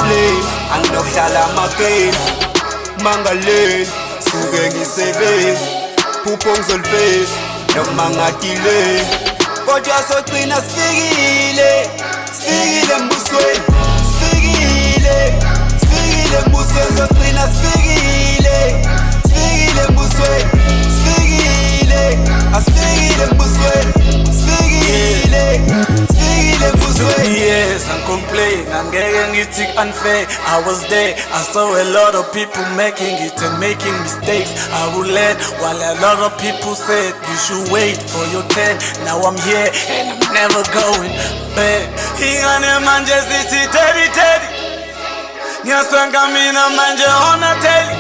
flame, anginokuhlala amagame. Mangaleni, suke ngisebenzi, phupho ngizolifeza noma ngadile. Kodwa sogcina sifikile, sifikile embusweni, sifikile, sifikile embusweni, sogcina sifikile, sifikile embusweni, sifikile, asifikile embusweni, sifikile, sifikile embusweni. Yes, I'm complaining, angeke ngithi unfair. I was there, I saw a lot of people making it and making mistakes. I will learn while a lot of people said you should wait for your turn. Now I'm here and I'm never going back. Ingane manje sithi teddy teddy, ngiyaswenka mina manje ona telly.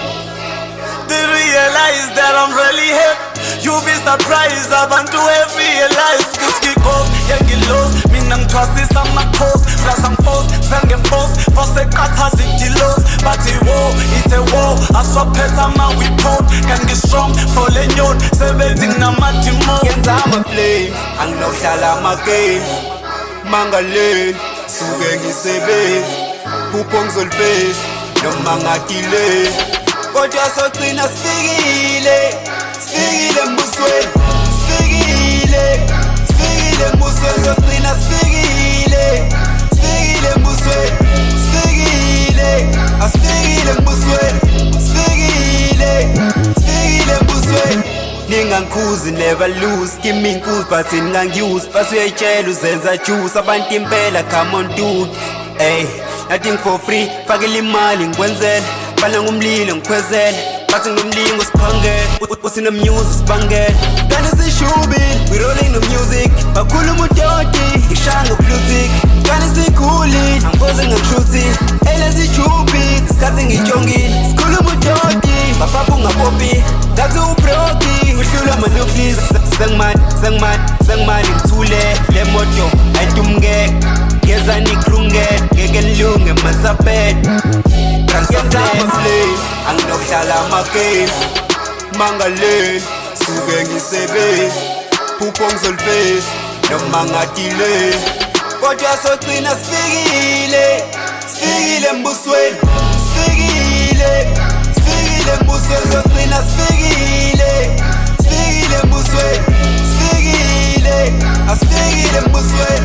They realize that I'm really happy. You'll be surprised abantu have realized ukuthi ngikhosi yengilosi mina ngithwasisa amakhosi plus I'm forced sengemforce fosekhathaza idilos bathi war it's a war aswaphetha ama-weapon kanti strong for le nyoni sebenzi nginama-demon. Yenza ama-flame anginokuhlala amagame. Mangaleni suke ngisebenzi, phupho ngizolifeza noma ngadile. Kodwa sogcina sifikile, sifikile embusweni, sifikile, sifikile embusweni, sogcina sifikile, sifikile embusweni, sifikile, asifikile embusweni, sifikile, sifikile embusweni. Ningangikhuzi never lose, give me inkuzi but ninganguse. Base uyayitshela uzenza juice, abantu impela come on dude. Hey, nothing for free, fakela imali ngikwenzela. Bala ngumlilo ngikhwezela, bathi ngomlingo siphangela. Usinomusic sibangela, kanti sishubile, we rolling the music. Bakhuluma udoti, ngishaya ngoblutik. Kanti sikhulile, angifoze ngamshuthi. Elesijubi, isikhathi ngijongile. Sikhuluma udoti, bapapa ungapopi. Ngathi ubroki, uhlulwa ama-nucleus. Sengimali ngithule, le moto ayidumngeke. Ngeza nikrungeke, ngeke nilunge masapete. Yenza ama-flame, anginokuhlala amagame. Mangaleni, suke ngisebenzi, phupho ngizolifeza noma ngadile. Kodwa sogcina sifikile, sifikile embusweni, sifikile, sifikile embusweni, sogcina sifikile, sifikile embusweni, sifikile, asifikile embusweni.